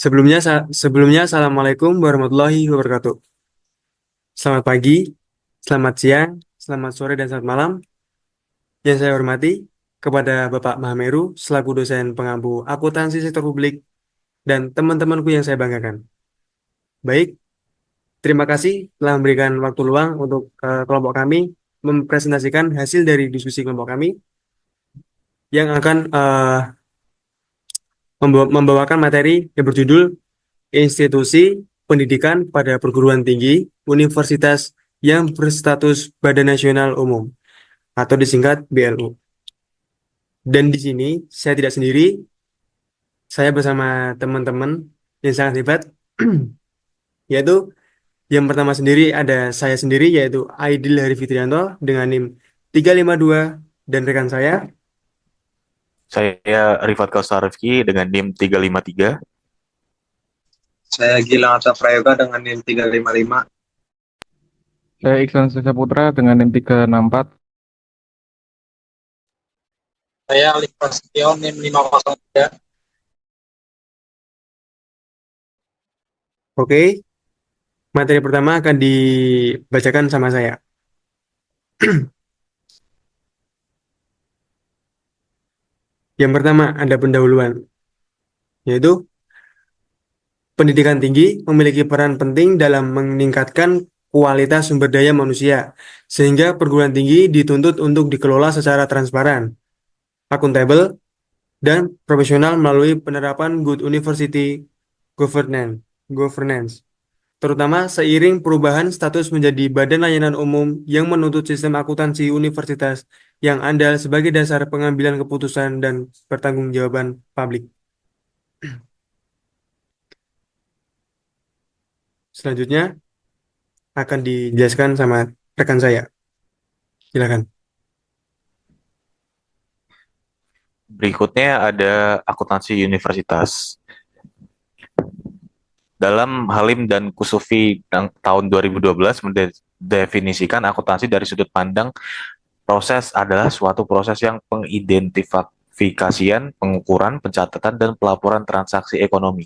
Sebelumnya, Assalamualaikum warahmatullahi wabarakatuh. Selamat pagi, selamat siang, selamat sore, dan selamat malam. Yang saya hormati kepada Bapak Mahameru selaku dosen pengampu akuntansi sektor publik dan teman-temanku yang saya banggakan. Baik, terima kasih telah memberikan waktu luang untuk kelompok kami mempresentasikan hasil dari diskusi kelompok kami yang akan membawakan materi yang berjudul Institusi Pendidikan pada Perguruan Tinggi Universitas yang berstatus Badan Nasional Umum atau disingkat BLU. Dan di sini saya tidak sendiri, saya bersama teman-teman yang sangat hebat, yaitu yang pertama sendiri ada saya sendiri, yaitu Aidil Hari Fitrianto dengan NIM 352 dan rekan saya. Saya Rifat Kausar Rifki dengan NIM 353. Saya Gilang Atta Prayoga dengan NIM 355. Saya Iksan Putra dengan NIM 364. Saya Alif Prasetyo, NIM 503. Oke, materi pertama akan dibacakan sama saya. Yang pertama ada pendahuluan, yaitu pendidikan tinggi memiliki peran penting dalam meningkatkan kualitas sumber daya manusia, sehingga perguruan tinggi dituntut untuk dikelola secara transparan, akuntabel, dan profesional melalui penerapan good university governance, terutama seiring perubahan status menjadi badan layanan umum yang menuntut sistem akuntansi universitas yang andal sebagai dasar pengambilan keputusan dan pertanggungjawaban publik. Selanjutnya akan dijelaskan sama rekan saya. Silakan. Berikutnya ada akuntansi universitas. Dalam Halim dan Kusufi tahun 2012 mendefinisikan akuntansi dari sudut pandang proses adalah suatu proses yang pengidentifikasian, pengukuran, pencatatan, dan pelaporan transaksi ekonomi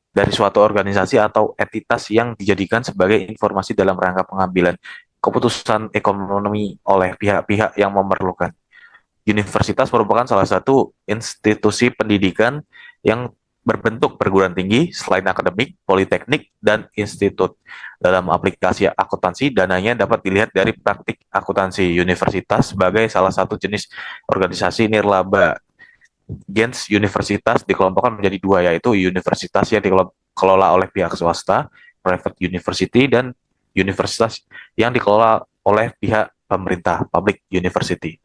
dari suatu organisasi atau entitas yang dijadikan sebagai informasi dalam rangka pengambilan keputusan ekonomi oleh pihak-pihak yang memerlukan. Universitas merupakan salah satu institusi pendidikan yang berbentuk perguruan tinggi selain akademik, politeknik, dan institut. Dalam aplikasi akuntansi, dananya dapat dilihat dari praktik akuntansi. Universitas sebagai salah satu jenis organisasi nirlaba. Gens universitas dikelompokkan menjadi dua, yaitu universitas yang dikelola oleh pihak swasta, private university, dan universitas yang dikelola oleh pihak pemerintah, public university.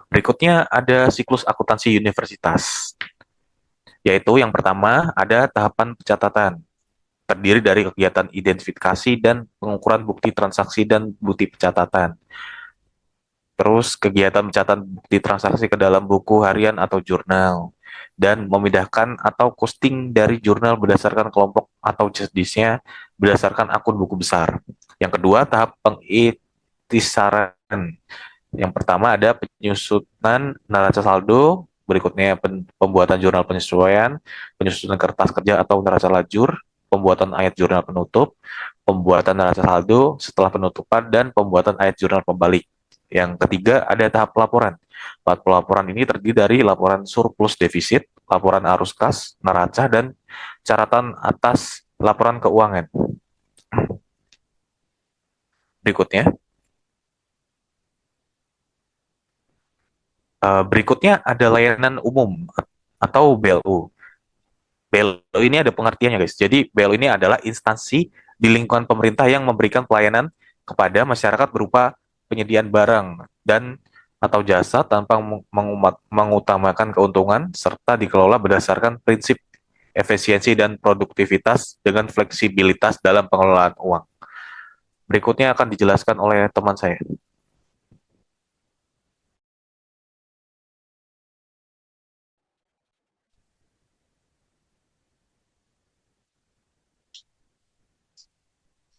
Berikutnya, ada siklus akuntansi universitas, yaitu yang pertama ada tahapan pencatatan, terdiri dari kegiatan identifikasi dan pengukuran bukti transaksi dan bukti pencatatan. Terus kegiatan mencatat bukti transaksi ke dalam buku harian atau jurnal, dan memindahkan atau costing dari jurnal berdasarkan kelompok atau jenisnya berdasarkan akun buku besar. Yang kedua, tahap pengiktisaran. Yang pertama ada penyusunan neraca saldo, berikutnya pembuatan jurnal penyesuaian, penyusunan kertas kerja atau neraca lajur, pembuatan ayat jurnal penutup, pembuatan neraca saldo setelah penutupan, dan pembuatan ayat jurnal pembalik. Yang ketiga ada tahap pelaporan. Pelaporan ini terdiri dari laporan surplus defisit, laporan arus kas, neraca, dan catatan atas laporan keuangan. Berikutnya, ada layanan umum atau BLU. BLU ini ada pengertiannya, guys. Jadi BLU ini adalah instansi di lingkungan pemerintah yang memberikan pelayanan kepada masyarakat berupa penyediaan barang dan atau jasa tanpa mengutamakan keuntungan, serta dikelola berdasarkan prinsip efisiensi dan produktivitas dengan fleksibilitas dalam pengelolaan uang. Berikutnya akan dijelaskan oleh teman saya.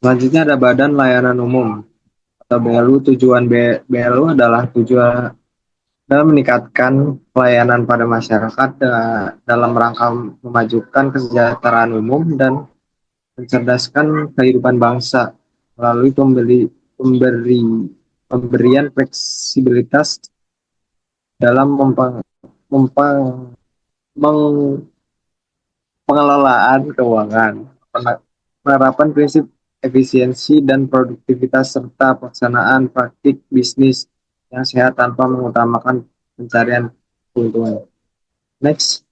Selanjutnya ada Badan Layanan Umum BLU, tujuan BLU adalah tujuan dalam meningkatkan pelayanan pada masyarakat dalam rangka memajukan kesejahteraan umum dan mencerdaskan kehidupan bangsa melalui pemberian fleksibilitas dalam pengelolaan keuangan, penerapan prinsip efisiensi dan produktivitas serta pelaksanaan praktik bisnis yang sehat tanpa mengutamakan pencarian keuntungan. Next.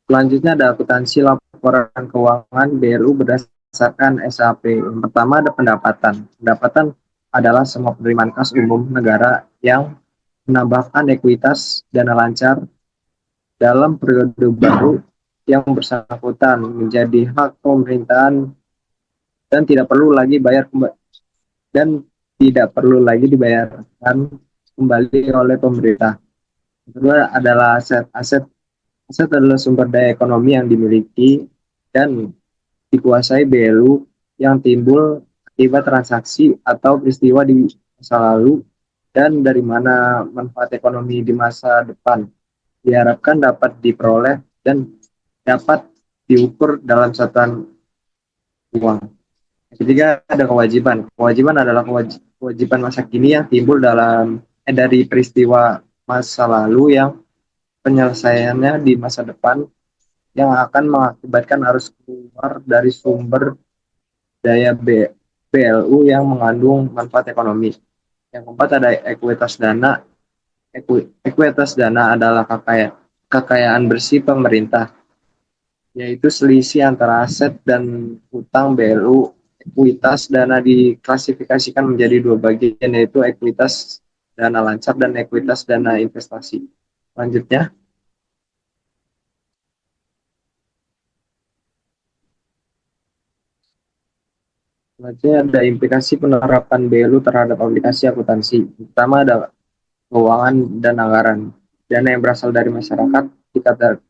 Selanjutnya ada akuntansi laporan keuangan BLU berdasarkan SAP. Yang pertama ada pendapatan. Pendapatan adalah semua penerimaan kas umum negara yang menambahkan ekuitas dana lancar dalam periode baru yang bersangkutan menjadi hak pemerintahan dan tidak perlu lagi dibayarkan kembali oleh pemerintah. Kedua adalah aset. Aset adalah sumber daya ekonomi yang dimiliki dan dikuasai BLU yang timbul akibat transaksi atau peristiwa di masa lalu dan dari mana manfaat ekonomi di masa depan diharapkan dapat diperoleh dan dapat diukur dalam satuan uang. Ketiga ada kewajiban. Kewajiban adalah kewajiban masa kini yang timbul dari peristiwa masa lalu yang penyelesaiannya di masa depan yang akan mengakibatkan harus keluar dari sumber daya BLU yang mengandung manfaat ekonomi. Yang keempat ada ekuitas dana. Ekuitas dana adalah kekayaan bersih pemerintah, yaitu selisih antara aset dan utang BLU. Ekuitas dana diklasifikasikan menjadi dua bagian, yaitu ekuitas dana lancar dan ekuitas dana investasi. Selanjutnya, ada implikasi penerapan BLU terhadap aplikasi akuntansi. Pertama ada keuangan dan anggaran. Dana yang berasal dari masyarakat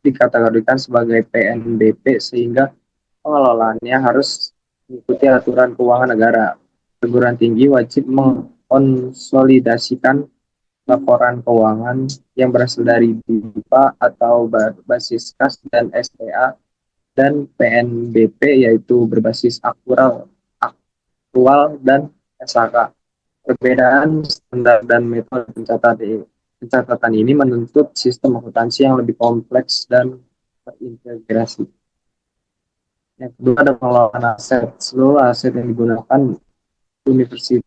dikategorikan sebagai PNBP sehingga pengelolaannya harus mengikuti aturan keuangan negara. Perguruan tinggi wajib mengkonsolidasikan laporan keuangan yang berasal dari BIPA atau berbasis kas dan STA dan PNBP yaitu berbasis aktual dan SHK. Perbedaan standar dan metode pencatatan ini menuntut sistem akuntansi yang lebih kompleks dan terintegrasi. Yang kedua ada pengelolaan aset. Seluruh aset yang digunakan universitas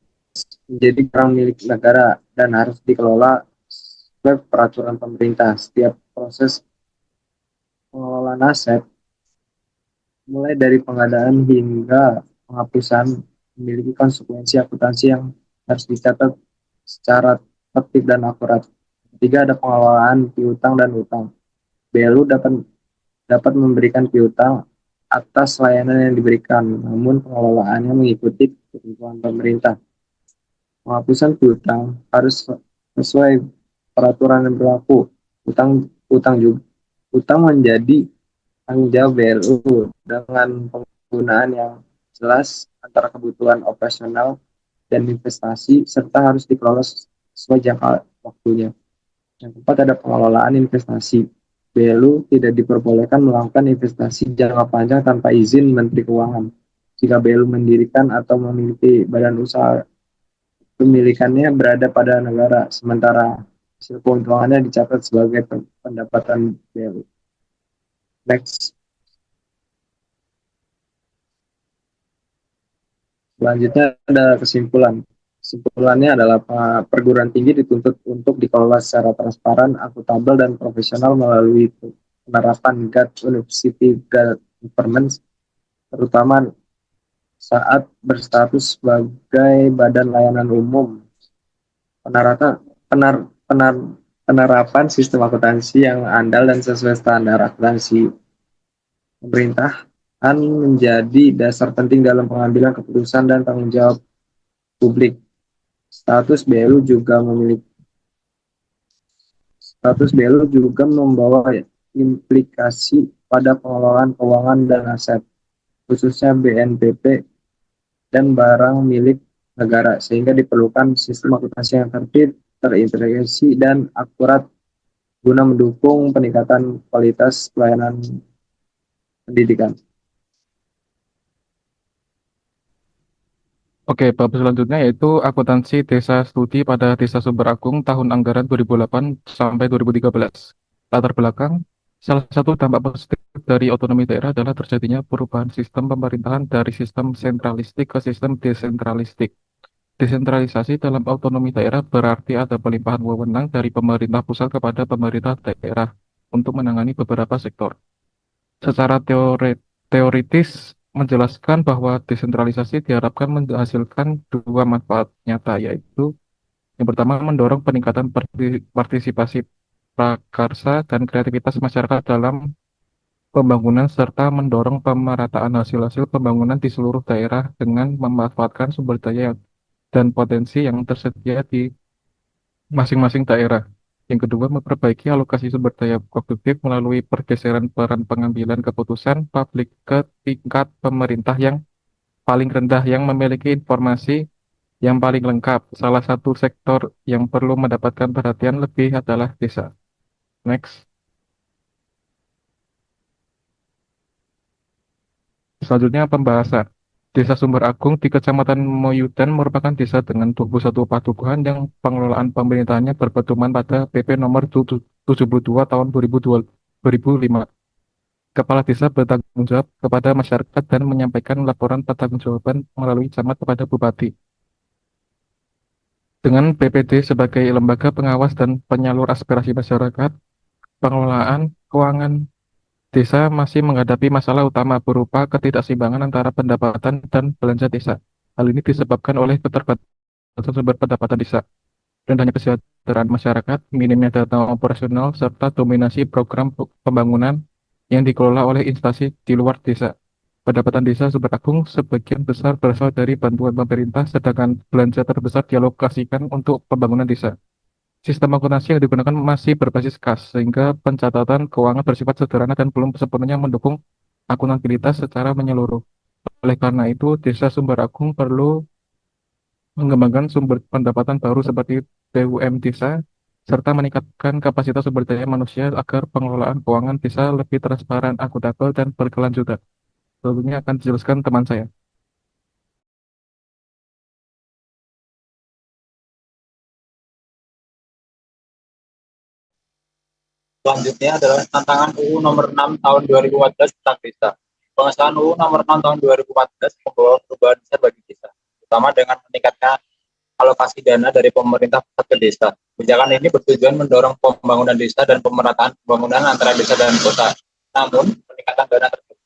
menjadi barang milik negara dan harus dikelola sesuai peraturan pemerintah. Setiap proses pengelolaan aset, mulai dari pengadaan hingga penghapusan, memiliki konsekuensi akuntansi yang harus dicatat secara tertib dan akurat. Ketiga ada pengelolaan piutang dan utang. BLU dapat memberikan piutang atas layanan yang diberikan, namun pengelolaannya mengikuti ketentuan pemerintah. Penghapusan piutang harus sesuai peraturan yang berlaku. Utang menjadi tanggung jawab BLU dengan penggunaan yang jelas antara kebutuhan operasional dan investasi serta harus dikelola sesuai jangka waktunya. Yang keempat ada pengelolaan investasi. BLU tidak diperbolehkan melakukan investasi jangka panjang tanpa izin Menteri Keuangan. Jika BLU mendirikan atau memiliki badan usaha, pemilikannya berada pada negara, sementara hasil keuntungannya dicatat sebagai pendapatan BLU. Next. Selanjutnya ada kesimpulan. Kesimpulannya adalah perguruan tinggi dituntut untuk dikelola secara transparan, akuntabel, dan profesional melalui penerapan University Governance, terutama saat berstatus sebagai badan layanan umum. Penerapan sistem akuntansi yang andal dan sesuai standar akuntansi pemerintahan menjadi dasar penting dalam pengambilan keputusan dan tanggung jawab publik. Status BLU juga membawa implikasi pada pengelolaan keuangan dan aset. khususnya BNPB dan barang milik negara, sehingga diperlukan sistem akuntansi yang tertib, terintegrasi, dan akurat guna mendukung peningkatan kualitas pelayanan pendidikan. Oke, bab selanjutnya yaitu akuntansi desa studi pada Desa Sumber Agung tahun anggaran 2008 sampai 2013. Latar belakang, salah satu dampak positif dari otonomi daerah adalah terjadinya perubahan sistem pemerintahan dari sistem sentralistik ke sistem desentralistik. Desentralisasi dalam otonomi daerah berarti ada pelimpahan wewenang dari pemerintah pusat kepada pemerintah daerah untuk menangani beberapa sektor. Secara teoritis menjelaskan bahwa desentralisasi diharapkan menghasilkan dua manfaat nyata, yaitu yang pertama mendorong peningkatan partisipasi prakarsa dan kreativitas masyarakat dalam pembangunan serta mendorong pemerataan hasil-hasil pembangunan di seluruh daerah dengan memanfaatkan sumber daya dan potensi yang tersedia di masing-masing daerah. Yang kedua, memperbaiki alokasi sumber daya produktif melalui pergeseran peran pengambilan keputusan publik ke tingkat pemerintah yang paling rendah yang memiliki informasi yang paling lengkap. Salah satu sektor yang perlu mendapatkan perhatian lebih adalah desa. Next. Selanjutnya pembahasan. Desa Sumber Agung di Kecamatan Moyudan merupakan desa dengan 21 padukuhan yang pengelolaan pemerintahannya berpedoman pada PP nomor 72 tahun 2005. Kepala desa bertanggung jawab kepada masyarakat dan menyampaikan laporan pertanggungjawaban melalui camat kepada bupati. Dengan BPD sebagai lembaga pengawas dan penyalur aspirasi masyarakat, pengelolaan keuangan desa masih menghadapi masalah utama berupa ketidakseimbangan antara pendapatan dan belanja desa. Hal ini disebabkan oleh keterbatasan sumber pendapatan desa, rendahnya kesejahteraan masyarakat, minimnya dana operasional, serta dominasi program pembangunan yang dikelola oleh instansi di luar desa. Pendapatan desa Sumber Agung sebagian besar berasal dari bantuan pemerintah, sedangkan belanja terbesar dialokasikan untuk pembangunan desa. Sistem akuntansi yang digunakan masih berbasis kas, sehingga pencatatan keuangan bersifat sederhana dan belum sepenuhnya mendukung akuntabilitas secara menyeluruh. Oleh karena itu, Desa Sumber Agung perlu mengembangkan sumber pendapatan baru seperti BUM desa, serta meningkatkan kapasitas sumber daya manusia agar pengelolaan keuangan desa lebih transparan, akuntabel, dan berkelanjutan. Tentunya akan dijelaskan teman saya. Selanjutnya adalah tantangan UU nomor 6 tahun 2014 tentang desa. Pengesahan UU nomor 6 tahun 2014 membawa perubahan besar bagi desa, terutama dengan meningkatnya alokasi dana dari pemerintah pusat ke desa. Kebijakan ini bertujuan mendorong pembangunan desa dan pemerataan pembangunan antara desa dan kota. Namun, peningkatan dana tersebut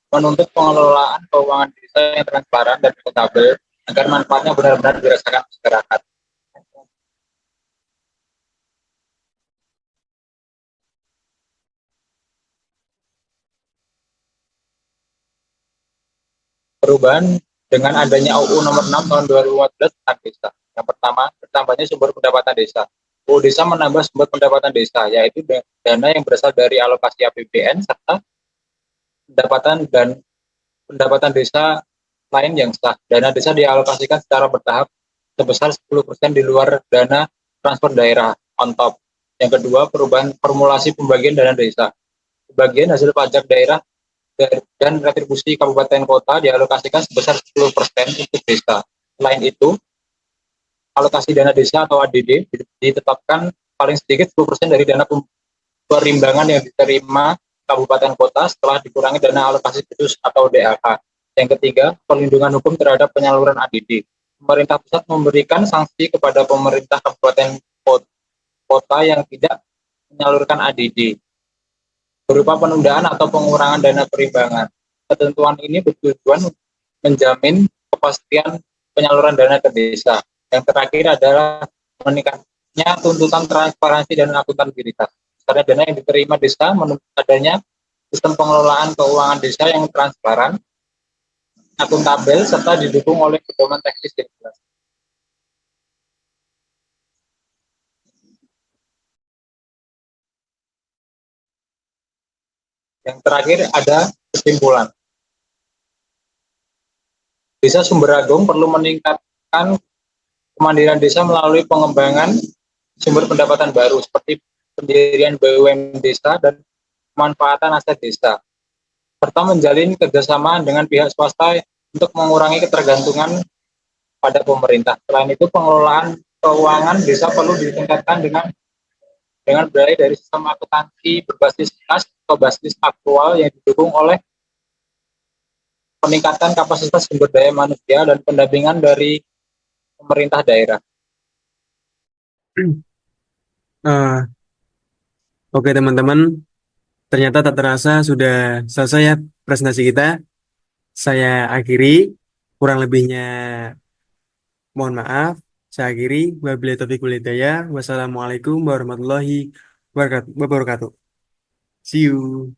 menuntut pengelolaan keuangan desa yang transparan dan akuntabel agar manfaatnya benar-benar dirasakan masyarakat. Perubahan dengan adanya UU nomor 6 tahun 2014 tentang desa. Yang pertama, bertambahnya sumber pendapatan desa. UU desa menambah sumber pendapatan desa, yaitu dana yang berasal dari alokasi APBN serta pendapatan desa lain yang sah. Dana desa dialokasikan secara bertahap sebesar 10% di luar dana transfer daerah on top. Yang kedua, perubahan formulasi pembagian dana desa. Sebagian hasil pajak daerah dan retribusi kabupaten kota dialokasikan sebesar 10% untuk desa. Selain itu, alokasi dana desa atau ADD ditetapkan paling sedikit 10% dari dana perimbangan yang diterima kabupaten kota setelah dikurangi dana alokasi khusus atau DAK. Yang ketiga, perlindungan hukum terhadap penyaluran ADD. Pemerintah pusat memberikan sanksi kepada pemerintah kabupaten kota yang tidak menyalurkan ADD berupa penundaan atau pengurangan dana perimbangan. Ketentuan ini bertujuan menjamin kepastian penyaluran dana ke desa. Yang terakhir adalah meningkatnya tuntutan transparansi dan akuntabilitas. Karena dana yang diterima desa menuntut adanya sistem pengelolaan keuangan desa yang transparan, akuntabel, serta didukung oleh pedoman teknis yang jelas. Yang terakhir ada kesimpulan. Desa Sumber Agung perlu meningkatkan kemandirian desa melalui pengembangan sumber pendapatan baru seperti pendirian BUMN desa dan pemanfaatan aset desa, serta menjalin kerjasama dengan pihak swasta untuk mengurangi ketergantungan pada pemerintah. Selain itu, pengelolaan keuangan desa perlu ditingkatkan dengan beralih dari sistem akuntansi berbasis kas ke basis aktual yang didukung oleh peningkatan kapasitas sumber daya manusia dan pendampingan dari pemerintah daerah. Eh, oke teman-teman, ternyata tak terasa sudah selesai ya presentasi kita. Saya akhiri, kurang lebihnya mohon maaf. Saya akhiri, wabillahi taufiq wal hidayah. Wassalamualaikum warahmatullahi wabarakatuh. See you.